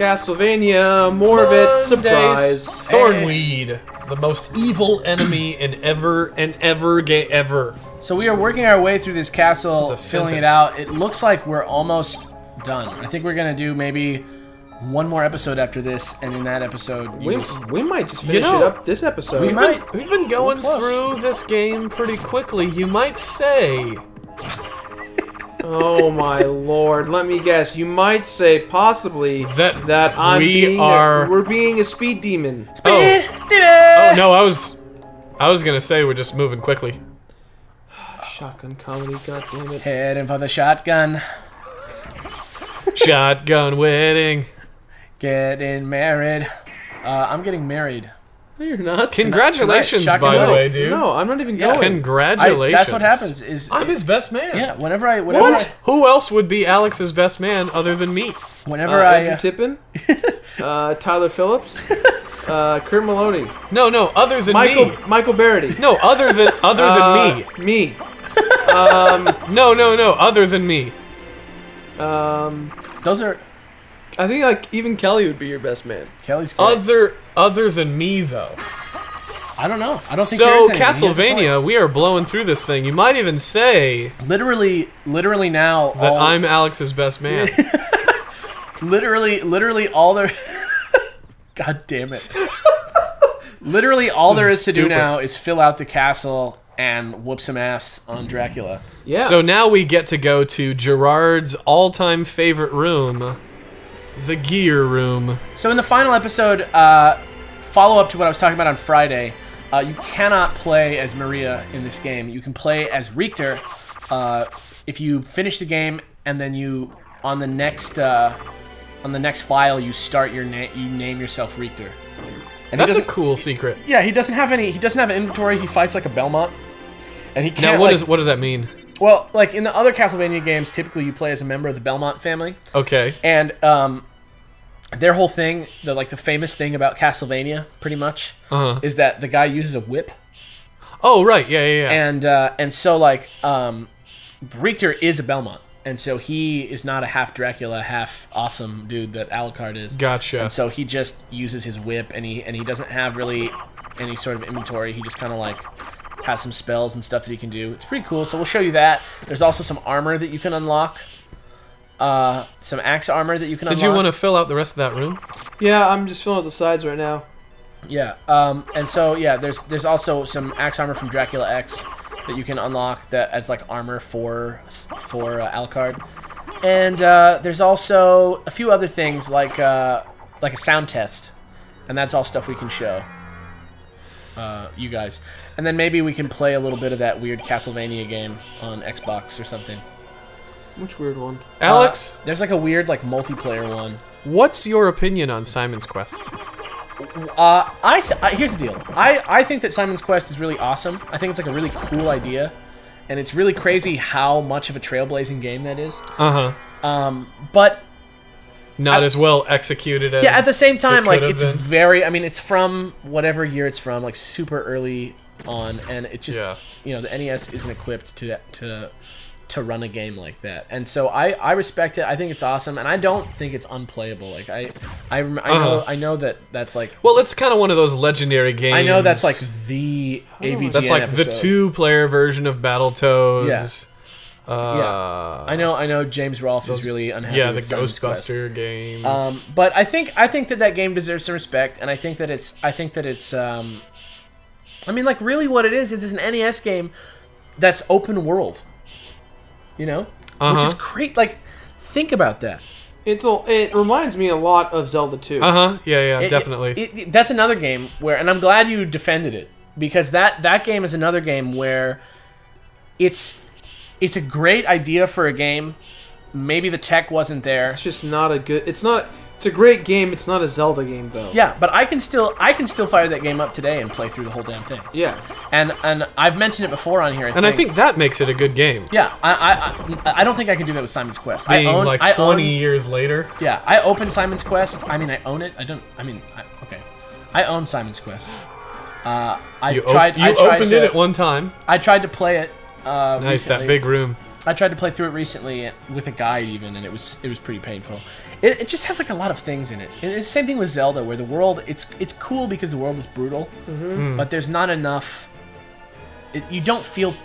Castlevania, more of it, surprise. Thornweed, the most evil enemy in ever. So we are working our way through this castle, filling it sentence. out. It looks like we're almost done. I think we're gonna do maybe one more episode after this, and in that episode, we might just finish it up this episode. We've been going through this game pretty quickly, you might say. Oh my lord! Let me guess. You might say possibly that we're being a speed demon. Speed demon! Oh no, I was gonna say we're just moving quickly. Shotgun comedy, goddammit. Heading for the shotgun. Shotgun wedding. Getting married. I'm getting married. No, you're not. Congratulations, tonight, by the wedding. way, dude. No, I'm not even going. Congratulations. That's what happens. I'm his best man. Yeah, whenever Who else would be Alex's best man other than me? Andrew Tippin, Tyler Phillips, Kurt Maloney. No, other than me. Michael Barrity. No, other than me. Me. No, other than me. Those are. I think like even Kelly would be your best man. Kelly's great. Other than me though. I don't know. I don't think so. there is anything. Castlevania, we are blowing through this thing. You might even say literally now that I'm Alex's best man. literally all there. God damn it. Literally all there is to do now is fill out the castle and whoop some ass on Dracula. Yeah. So now we get to go to Gerard's all-time favorite room, the gear room. So in the final episode, follow up to what I was talking about on Friday, you cannot play as Maria in this game. You can play as Richter if you finish the game and then you on the next file you start your name. You name yourself Richter. And that's a cool secret. Yeah, he doesn't have any. He doesn't have an inventory. He fights like a Belmont, and he can't. Now, what does that mean? Well, like in the other Castlevania games, typically you play as a member of the Belmont family. Okay. And their whole thing, the famous thing about Castlevania, pretty much, is that the guy uses a whip. Oh right, yeah. And so like Richter is a Belmont. And so he is not a half Dracula, half awesome dude that Alucard is. Gotcha. And so he just uses his whip, and he doesn't have really any sort of inventory. He just kind of like has some spells and stuff that he can do. It's pretty cool. So we'll show you that. There's also some armor that you can unlock. Some axe armor that you can unlock. Did you want to fill out the rest of that room? Yeah, I'm just filling out the sides right now. Yeah. And so yeah, there's also some axe armor from Dracula X that you can unlock that as like armor for Alucard, and there's also a few other things like a sound test, and that's all stuff we can show you guys, and then maybe we can play a little bit of that weird Castlevania game on Xbox or something. Which weird one? Alex, there's like a weird like multiplayer one. What's your opinion on Simon's Quest? Here's the deal. I think that Simon's Quest is really awesome. I think it's like a really cool idea, and it's really crazy how much of a trailblazing game that is. But not as well executed as at the same time, like it's been. very. I mean, it's from whatever year it's from, like super early on, and it just the NES isn't equipped to run a game like that, and so I respect it. I think it's awesome, and I don't think it's unplayable. Like I know that that's like, well, it's kind of one of those legendary games. I know that's like the AVGN that's like episode. the 2-player version of Battletoads. Yeah. I know James Rolfe is really unhappy. Yeah, the with Simon's Ghostbuster Quest. games. But I think that game deserves some respect, and I think that it's I mean, like really what it is an NES game that's open world. You know, which is great. Like, think about that. It reminds me a lot of Zelda 2. Yeah, definitely. That's another game where, and I'm glad you defended it, because that game is another game where it's a great idea for a game. Maybe the tech wasn't there. It's just not a good. It's a great game. It's not a Zelda game though. Yeah, but I can still fire that game up today and play through the whole damn thing. Yeah. And I've mentioned it before on here. I think that makes it a good game. Yeah, I don't think I can do that with Simon's Quest. Being like 20 years later. Yeah, I opened Simon's Quest. I mean, I own it. Okay. I own Simon's Quest. I You tried opened to, it at one time. I tried to play it. Nice, recently. that big room. I tried to play through it recently with a guide even, and it was pretty painful. It just has like a lot of things in it. And it's the same thing with Zelda, where the world it's cool because the world is brutal, but there's not enough. You don't feel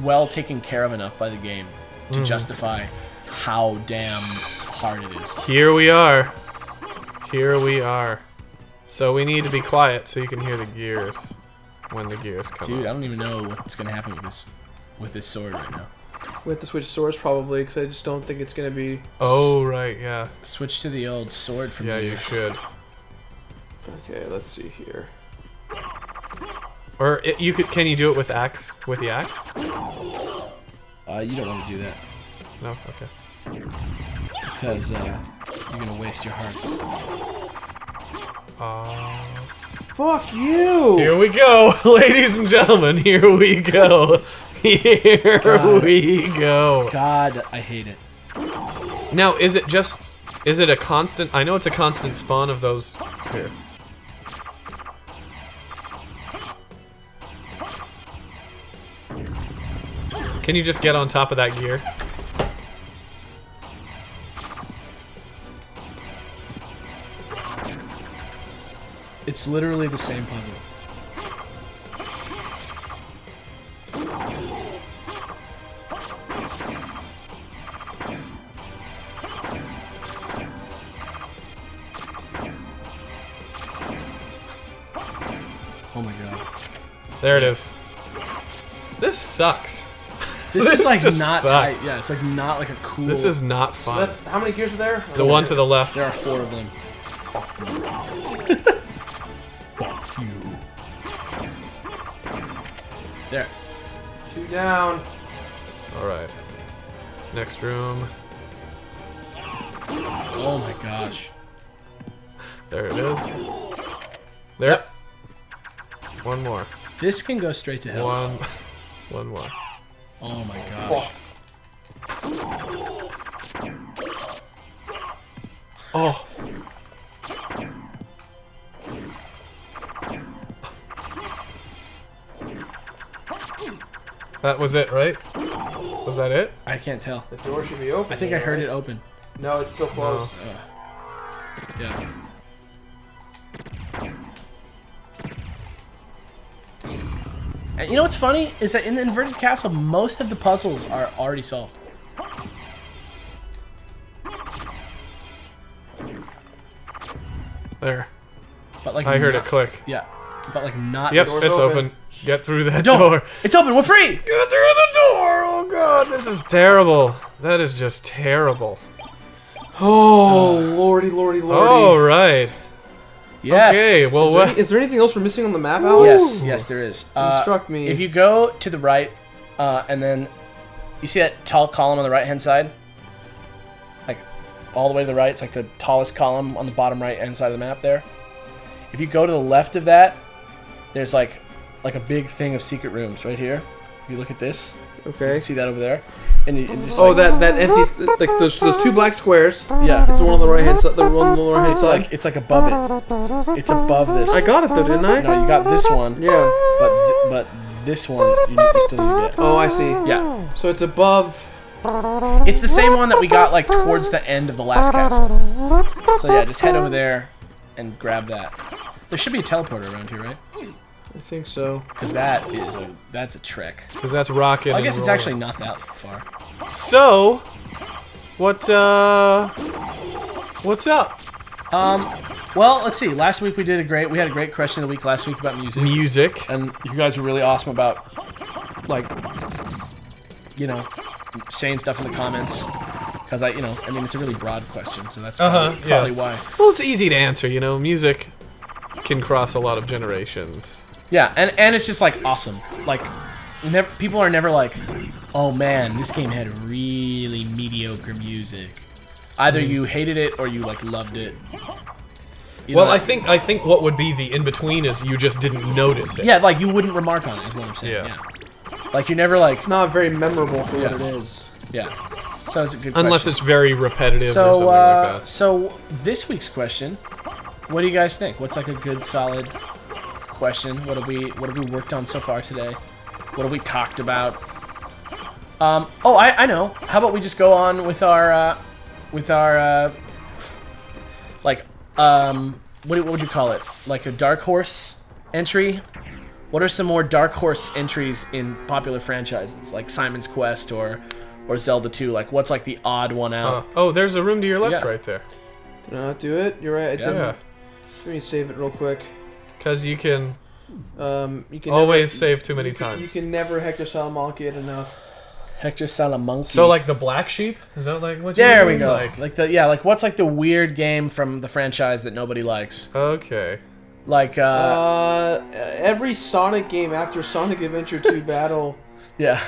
well taken care of enough by the game to justify how damn hard it is. Here we are. Here we are. So we need to be quiet so you can hear the gears when the gears come. Dude, up. I don't even know what's gonna happen with this sword right now. We have to switch swords probably, because I just don't think it's gonna be. Oh right, yeah. Switch to the old sword from Yeah, you should. Okay, let's see here. Or you could. Can you do it with axe? With the axe? You don't want to do that. No. Okay. Because you're gonna waste your hearts. Fuck you! Here we go, ladies and gentlemen. Here we go. Here we go. God, I hate it. Now, is it a constant? I know it's a constant spawn of those. Here. Can you just get on top of that gear? It's literally the same puzzle. Oh my god. There it is. This sucks. This is like not just tight. sucks. Yeah, it's like not like a cool. This is not So fun. that's how many gears are there? The one to the left. There are 4 of them. Fuck you. There. 2 down. Alright. Next room. Oh my gosh. There it is. There. Yep. One more. This can go straight to hell. One more. Oh my gosh. Oh. That was it, right? Was that it? I can't tell. The door should be open. I think I heard it open. No, it's still closed. Yeah. And you know what's funny is that in the inverted castle, most of the puzzles are already solved. There. But like I heard not, it click. Yeah, but like not. Yep, door's it's open. open. Get through that Door. door. It's open. We're free. Get through the door! Oh god, this is terrible. That is just terrible. Oh, lordy, lordy, lordy. Oh, right. Yes. Okay, well, what? Is there anything else we're missing on the map, Alex? Yes. Yes, there is. Instruct me. If you go to the right, and then you see that tall column on the right-hand side, like all the way to the right. It's like the tallest column on the bottom right-hand side of the map there. If you go to the left of that, there's like a big thing of secret rooms right here. If you look at this, you Okay. can see that over there, and you just Oh, like, that empty, like those 2 black squares. yeah. It's the one on the right hand side. The one on the right hand side. It's like above it. It's above this. I got it though, didn't I? No, you got this one. Yeah. But this one you still need to get. Oh, I see. Yeah. So it's above. It's the same one that we got like towards the end of the last castle. So yeah, just head over there and grab that. There should be a teleporter around here, right? I think so. Because that's a trick. Because that's rocking. Well, I guess and it's rolling. actually not that far. So, what's up? Well, let's see. Last week we had a great question of the week last week about music. Music. And you guys were really awesome about, like, you know, saying stuff in the comments. Because I mean, it's a really broad question, so that's probably why. Well, it's easy to answer, you know. Music can cross a lot of generations. Yeah, and it's just like awesome. Like, people are never like, oh man, this game had really mediocre music. Either you hated it or you like loved it. Well, I think what would be the in between is you just didn't notice it. Yeah, like you wouldn't remark on it. Is what I'm saying. Yeah. Like you're never like. It's not very memorable for what it is. Yeah. So it's a good. Unless question. it's very repetitive or So something like that. so this week's question, what do you guys think? What's like a good solid question? What have we worked on so far today? What have we talked about? Oh, I know. How about we just go on with our like, what would you call it? Like a dark horse entry? What are some more dark horse entries in popular franchises, like Simon's Quest or Zelda 2? Like, what's like the odd one out? Oh, there's a room to your left right there. Did I not do it? You're right. I didn't. Let me save it real quick. Because you can always never, save too many times. You can never Hector Salamanca it enough. Hector Salamanca. So like the black sheep? Is that like what you There we go. Like what's like the weird game from the franchise that nobody likes? Okay. Like every Sonic game after Sonic Adventure 2 Battle. Yeah.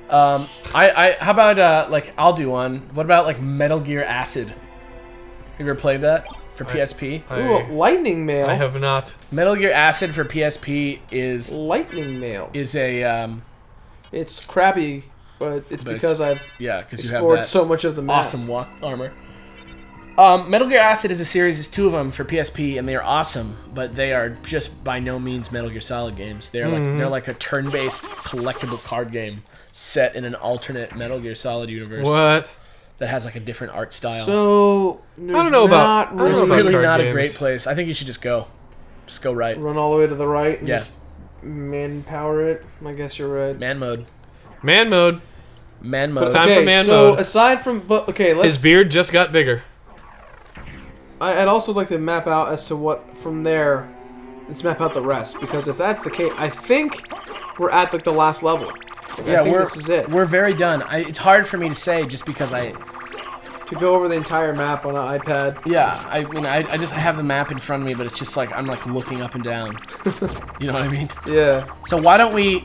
How about like I'll do one. What about like Metal Gear Acid? Have you ever played that for PSP? Ooh, Lightning Mail. I have not. Metal Gear Acid for PSP is Lightning Mail. Is a it's crappy, but it's because I've because you have that so much of the map. Awesome walk armor. Metal Gear Acid is a series. There's 2 of them for PSP, and they are awesome, but they are just by no means Metal Gear Solid games. They're like a turn-based collectible card game set in an alternate Metal Gear Solid universe. What? That has like a different art style. So I don't know about. It's really not a great place. I think you should just go right. Run all the way to the right. And just manpower it. I guess you're right. Man mode. Man mode. Man mode. Time for man mode. So aside from, his beard just got bigger. I'd also like to map out as to what from there. Let's map out the rest, because if that's the case, I think we're at like the last level. I think this is it. We're very done. It's hard for me to say just because to go over the entire map on an iPad. Yeah, I mean, I just have the map in front of me, but it's just like I'm like looking up and down. You know what I mean? Yeah. So why don't we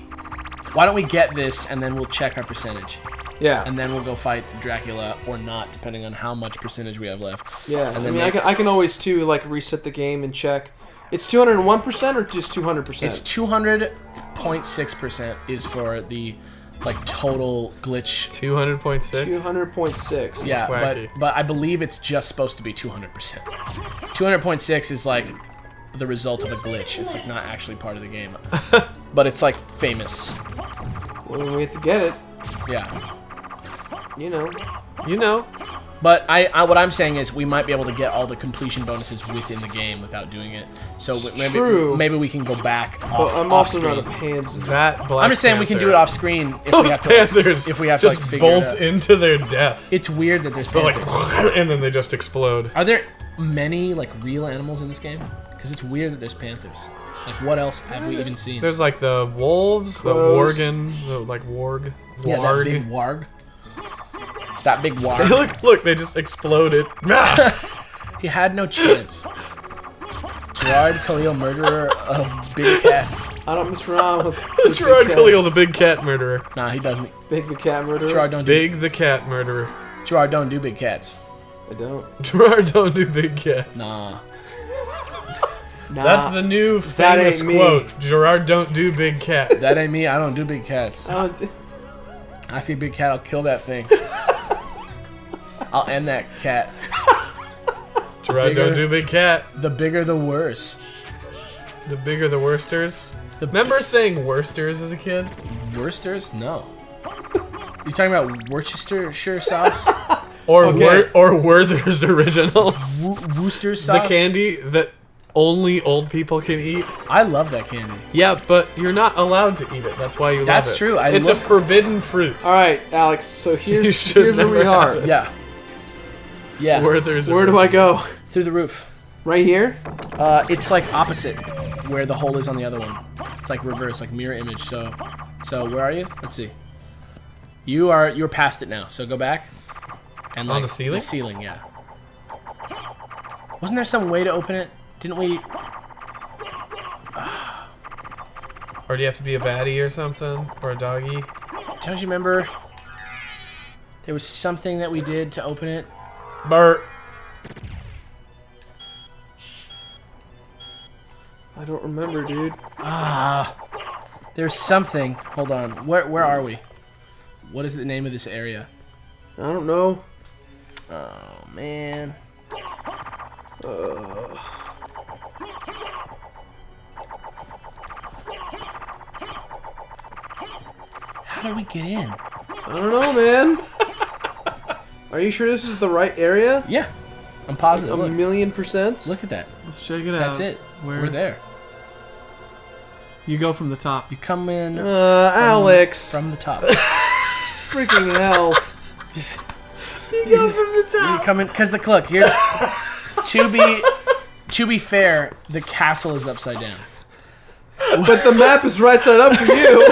get this and then we'll check our percentage. Yeah. And then we'll go fight Dracula or not, depending on how much percentage we have left. Yeah. And then I can always too like reset the game and check. It's 201% or just 200%? It's 200.6% is for the like total glitch. 200.6. 200.6. Yeah, but I believe it's just supposed to be 200%. 200.6 is like the result of a glitch. It's like not actually part of the game, but it's like famous. Well, we have to get it. Yeah. You know. But what I'm saying is we might be able to get all the completion bonuses within the game without doing it. So maybe we can go back off, I'm off also screen. not a pansy. I'm just saying we can do it off screen if Those panthers if we have just to figure bolt it out. into their death. It's weird that there's panthers. Like, and then they just explode. Are there many like real animals in this game? Because it's weird that there's panthers. Like what else have we even seen? There's like the wolves, the worgen, the like warg. Yeah, that big warg. That big warg. See, look, they just exploded. He had no chance. Gerard Khalil, murderer of big cats. I don't mess around with Gerard Khalil, the big cat murderer. Nah, he doesn't. Big the cat murderer? Gerard don't do Big the cat murderer. Gerard don't do big cats. I don't. Gerard don't do big cats. Nah. That's the new famous quote. Gerard don't do big cats. That ain't me. I don't do big cats. I see a big cat, I'll kill that thing. I'll end that cat. Gerard don't do big cat. The bigger the worse. The bigger the worsters? Remember saying worsters as a kid? Worsters? No. You talking about Worcestershire sauce? Or Werther's original? Worcester sauce? The candy that only old people can eat. I love that candy. Yeah, but you're not allowed to eat it. That's why you love it. That's true. It's a forbidden fruit. All right, Alex. So here's where we are. Yeah. Yeah. Werther's Where do I go? Through the roof. Right here? It's like opposite where the hole is on the other one. It's like reverse, like mirror image. So where are you? Let's see. You're past it now. So go back. And on the ceiling? The ceiling, yeah. Wasn't there some way to open it? Didn't we? Or do you have to be a baddie or something? Or a doggy? Don't you remember? There was something that we did to open it. Bert. I don't remember, dude. There's something. Hold on. Where are we? What is the name of this area? I don't know. Oh man. How do we get in? I don't know, man. Are you sure this is the right area? Yeah. I'm positive. A million %? Look at that. Let's check it out. That's it. We're there. You go from the top. You come in. Alex. From the top. Freaking hell. You go from the top. You come in because look here's to be fair, the castle is upside down. But the map is right side up for you.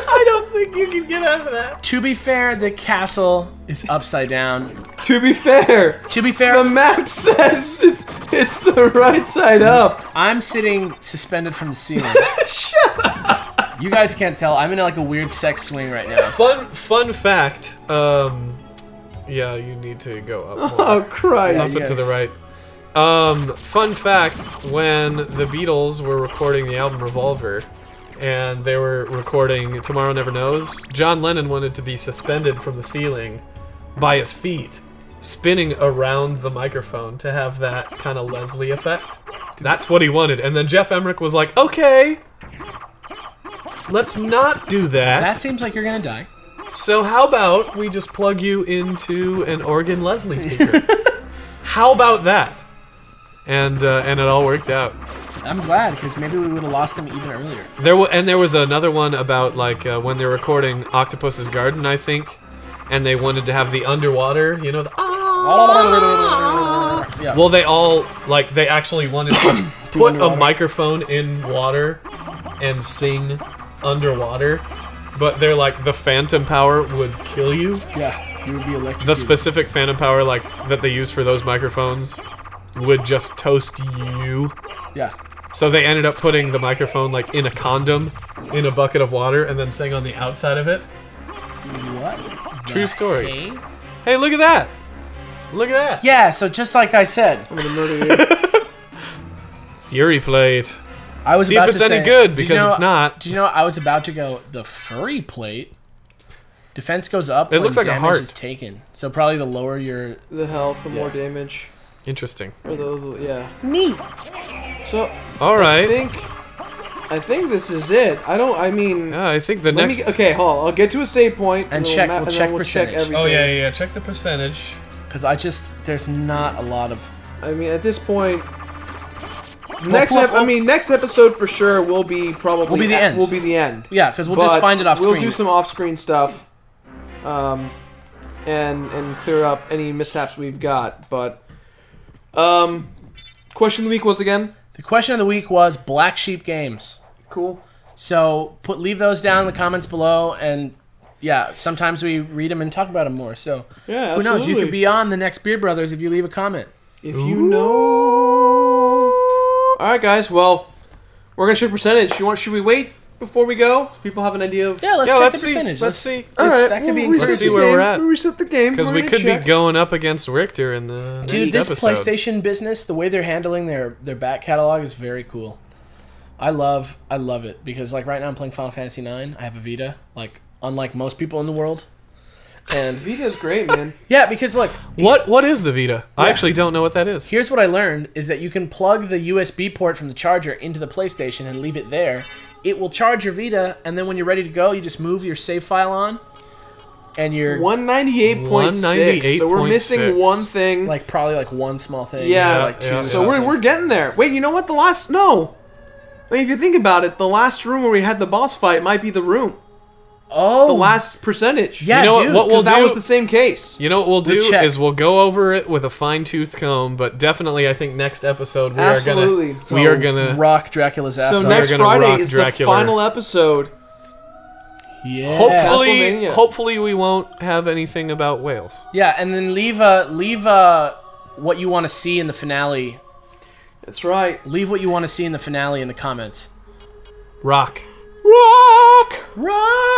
I don't think you can get out of that. To be fair, the castle is upside down. To be fair, the map says it's the right side up. I'm sitting suspended from the ceiling. Shut up. You guys can't tell. I'm in like a weird sex swing right now. Fun fact. Yeah, you need to go up more. Oh Christ! Up and to the right. Fun fact: when the Beatles were recording the album Revolver, and they were recording Tomorrow Never Knows, John Lennon wanted to be suspended from the ceiling by his feet, spinning around the microphone to have that kind of Leslie effect. That's what he wanted. And then Jeff Emmerich was like, okay, let's not do that. That seems like you're gonna die. So how about we just plug you into an organ Leslie speaker? How about that? And it all worked out. I'm glad, because maybe we would have lost him even earlier. There was another one about like when they were recording Octopus's Garden, I think, and they wanted to have the underwater, you know, the yeah. Well, they actually wanted to put a microphone in water and sing underwater, but they're like, the phantom power would kill you. Yeah, you would be electrocuted. The specific phantom power like that they use for those microphones would just toast you. Yeah. So they ended up putting the microphone like in a condom, in a bucket of water, and then sang on the outside of it. What? True story. Hey, look at that! Look at that! Yeah, so just like I said, I'm gonna murder you. Fury plate. I was See about if it's to say, any good, because it's not. Do you know I was about to go the furry plate? Defense goes up It when looks like a damage heart. is taken. So probably the lower your... The health, the more damage. Interesting. Or yeah. Neat. So, alright. I think this is it. I mean... I think the next... okay, hold on. I'll get to a save point. And we'll check percentage. Everything. Oh, yeah. Check the percentage. Because there's not a lot of... I mean, at this point... Next episode for sure will be probably... the end. Will be the end. Yeah, because we'll just find it off screen. We'll do some off-screen stuff. And clear up any mishaps we've got, but... Question of the week was again? The question of the week was Black Sheep Games. Cool. So leave those down in the comments below, and yeah, sometimes we read them and talk about them more. So yeah, who knows? You could be on the next Beard Brothers if you leave a comment. If you know. All right, guys. Well, we're gonna check percentage. Should we wait before we go? So people have an idea of. Yeah, let's check the percentage. Let's see. All right. That could be Let's see where we're at. We'll reset the game because we could be going up against Richter in the Dude, this episode. PlayStation business, the way they're handling their back catalog is very cool. I love it because like right now I'm playing Final Fantasy IX. I have a Vita, like unlike most people in the world. And Vita's great, man. Yeah, because look, what is the Vita? I actually don't know what that is. Here's what I learned is that you can plug the USB port from the charger into the PlayStation and leave it there. It will charge your Vita, and then when you're ready to go, you just move your save file on, and you're 198.6. So we're missing one thing. Like probably like one small thing. Yeah. Like two. So we're getting there. Wait, you know what? I mean, if you think about it, the last room where we had the boss fight might be the room. Oh. The last percentage. Yeah, you know dude. what we'll do? That was the same case. You know what we'll do is we'll go over it with a fine-tooth comb, but definitely I think next episode we are gonna rock Dracula's ass. So next Friday is the final episode. Yeah. Hopefully we won't have anything about whales. Yeah, and then leave what you want to see in the finale. That's right. Leave what you want to see in the finale in the comments. Rock. Rock. Rock.